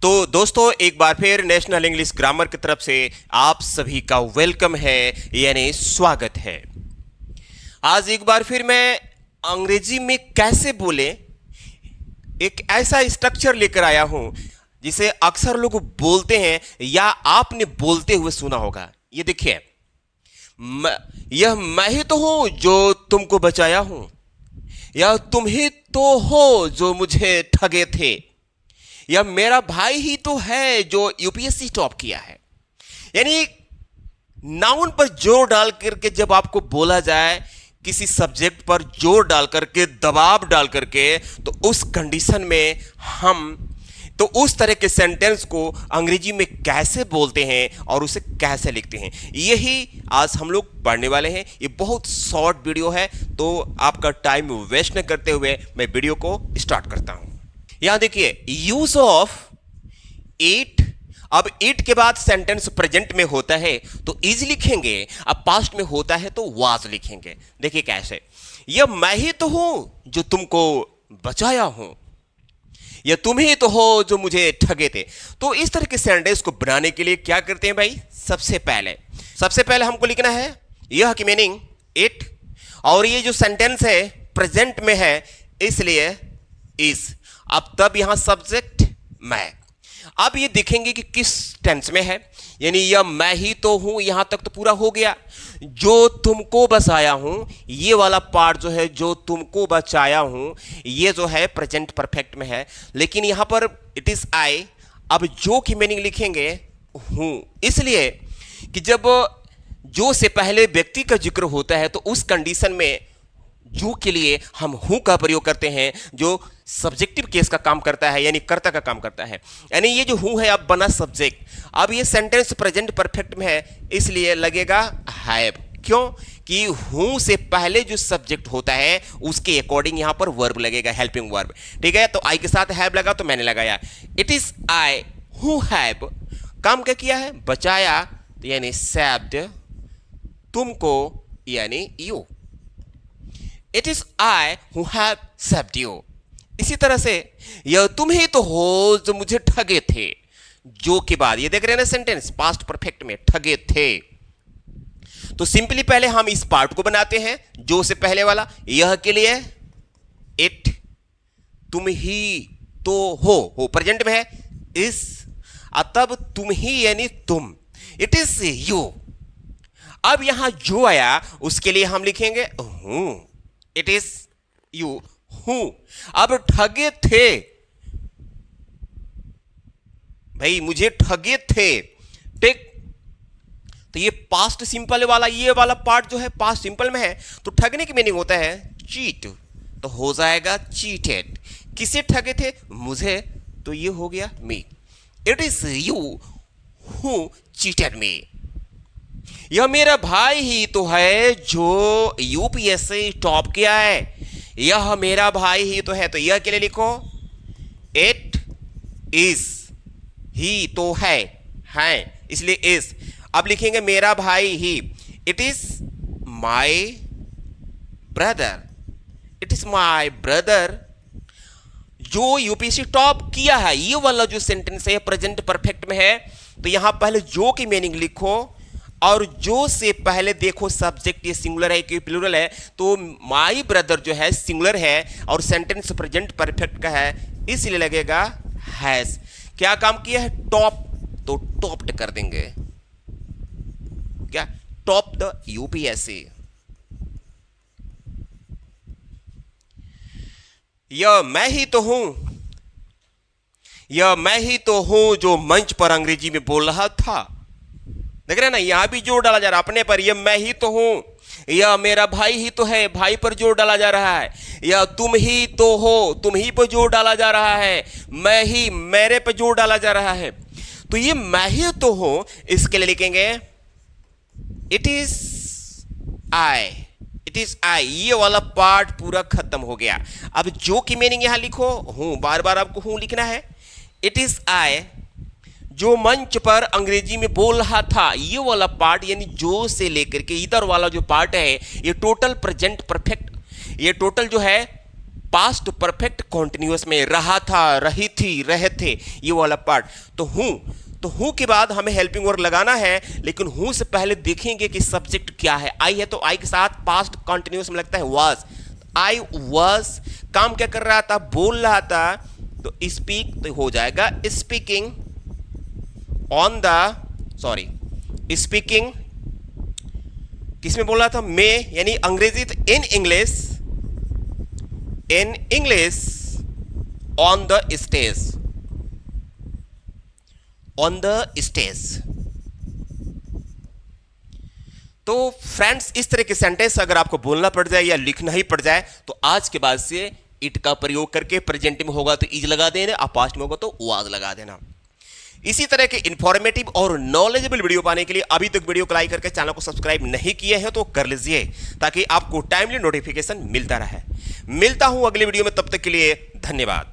तो दोस्तों एक बार फिर नेशनल इंग्लिश ग्रामर की तरफ से आप सभी का वेलकम है, यानी स्वागत है। आज एक बार फिर मैं अंग्रेजी में कैसे बोले एक ऐसा स्ट्रक्चर लेकर आया हूं जिसे अक्सर लोग बोलते हैं या आपने बोलते हुए सुना होगा। ये देखिए, यह मैं ही तो हूं जो तुमको बचाया हूं, या तुम ही तो हो जो मुझे ठगे थे, या मेरा भाई ही तो है जो यूपीएससी टॉप किया है। यानी नाउन पर जोर डाल करके जब आपको बोला जाए, किसी सब्जेक्ट पर जोर डाल करके, दबाव डाल करके, तो उस कंडीशन में हम तो उस तरह के सेंटेंस को अंग्रेजी में कैसे बोलते हैं और उसे कैसे लिखते हैं, यही आज हम लोग पढ़ने वाले हैं। ये बहुत शॉर्ट वीडियो है, तो आपका टाइम वेस्ट न करते हुए मैं वीडियो को स्टार्ट करता हूं। यहां देखिए, यूज ऑफ इट। अब इट के बाद सेंटेंस प्रेजेंट में होता है तो इज लिखेंगे, अब पास्ट में होता है तो वाज लिखेंगे। देखिए कैसे, यह मैं ही तो हूं जो तुमको बचाया हूं, या तुम ही तो हो जो मुझे ठगे थे। तो इस तरह के सेंटेंस को बनाने के लिए क्या करते हैं भाई, सबसे पहले हमको लिखना है यह की मीनिंग इट, और ये जो सेंटेंस है प्रेजेंट में है इसलिए इज। अब तब यहां सब्जेक्ट मैं। अब ये देखेंगे कि किस टेंस में है, यानी यह मैं ही तो हूं, यहां तक तो पूरा हो गया। जो तुमको बचाया हूं, ये वाला पार्ट जो है, जो तुमको बचाया हूं, ये जो है प्रेजेंट परफेक्ट में है, लेकिन यहां पर इट इज आई। अब जो की मीनिंग लिखेंगे हूं, इसलिए कि जब जो से पहले व्यक्ति का जिक्र होता है तो उस कंडीशन में जो के लिए हम हूं का प्रयोग करते हैं, जो सब्जेक्टिव केस का काम करता है, यानी कर्ता का काम करता है। यानी ये जो हूं है अब बना सब्जेक्ट। अब ये सेंटेंस प्रेजेंट परफेक्ट में है इसलिए लगेगा हैव। क्यों कि हूं से पहले जो सब्जेक्ट होता है उसके अकॉर्डिंग यहां पर वर्ब लगेगा, हेल्पिंग वर्ब। ठीक है, तो आई के साथ हैव लगा तो मैंने लगाया it is I who have. काम क्या किया है, बचाया, यानी सेव्ड, तुमको यानी you. It is I who have saved you. इसी तरह से यह तुम ही तो हो जो मुझे ठगे थे, जो के बाद ये देख रहे हैं ना सेंटेंस पास्ट परफेक्ट में, ठगे थे। तो सिंपली पहले हम इस पार्ट को बनाते हैं, जो से पहले वाला। यह के लिए इट, तुम ही तो हो प्रेजेंट में है इस, तब तुम ही यानी तुम, इट इज यू। अब यहां जो आया उसके लिए हम लिखेंगे हूं, इट इज यू हूं। अब ठगे थे भाई, मुझे ठगे थे, ठीक। तो ये पास्ट सिंपल वाला, ये वाला पार्ट जो है पास्ट सिंपल में है, तो ठगने की मीनिंग होता है चीट, तो हो जाएगा चीटेड। किसे ठगे थे, मुझे, तो ये हो गया me. It is you who cheated me. यह मेरा भाई ही तो है जो यूपीएससी टॉप किया है, यह मेरा भाई ही तो है। तो यह के लिए लिखो इट इज, ही तो है इसलिए इज। अब लिखेंगे मेरा भाई ही, it is my brother, it is my brother जो यूपीएससी टॉप किया है। ये वाला जो सेंटेंस है प्रेजेंट परफेक्ट में है, तो यहां पहले जो की मीनिंग लिखो, और जो से पहले देखो सब्जेक्ट ये सिंगुलर है कि प्लूरल है, तो माई ब्रदर जो है सिंगुलर है और सेंटेंस प्रेजेंट परफेक्ट का है इसलिए लगेगा हैज। क्या काम किया है, टॉप, तो टॉप्ड कर देंगे, क्या, टॉप द यूपीएससी। यह मैं ही तो हूं, यह मैं ही तो हूं जो मंच पर अंग्रेजी में बोल रहा था। देख रहे हैं ना, यहां भी जोर डाला जा रहा है अपने पर, यह मैं ही तो हूं, यह मेरा भाई ही तो है, भाई पर जोर डाला जा रहा है। यह तुम ही तो हो, तुम ही पर जोर डाला जा रहा है। मैं ही, मेरे पर जोर डाला जा रहा है। तो ये मैं ही तो हूं, इसके लिए लिखेंगे it is I, it is I. ये वाला पार्ट पूरा खत्म हो गया। अब जो की मीनिंग यहां लिखो हूं, बार बार आपको हूं लिखना है। इट इज आई जो मंच पर अंग्रेजी में बोल रहा था, ये वाला पार्ट यानी जो से लेकर के इधर वाला जो पार्ट है ये टोटल प्रेजेंट परफेक्ट, ये टोटल जो है पास्ट परफेक्ट कॉन्टिन्यूअस में रहा था, रही थी, रहे थे, ये वाला पार्ट। तो हूं के बाद हमें हेल्पिंग वर्ब लगाना है, लेकिन हूं से पहले देखेंगे कि सब्जेक्ट क्या है। आई है तो आई के साथ पास्ट कॉन्टिन्यूअस में लगता है वाज। आई वाज, काम क्या कर रहा था, बोल रहा था, तो स्पीक तो हो जाएगा speaking on the, sorry speaking किसमें बोल रहा था, में, यानी अंग्रेजी, तो in English on the stage, on the stage. तो फ्रेंड्स, इस तरह के सेंटेंस अगर आपको बोलना पड़ जाए या लिखना ही पड़ जाए, तो आज के बाद से इट का प्रयोग करके प्रेजेंट में होगा तो इज लगा देना, और पास्ट में होगा तो वाज लगा देना। इसी तरह के इंफॉर्मेटिव और नॉलेजेबल वीडियो पाने के लिए अभी तक वीडियो को लाइक करके चैनल को सब्सक्राइब नहीं किए हैं तो कर लीजिए, ताकि आपको टाइमली नोटिफिकेशन मिलता रहे। मिलता हूं अगली वीडियो में, तब तक के लिए धन्यवाद।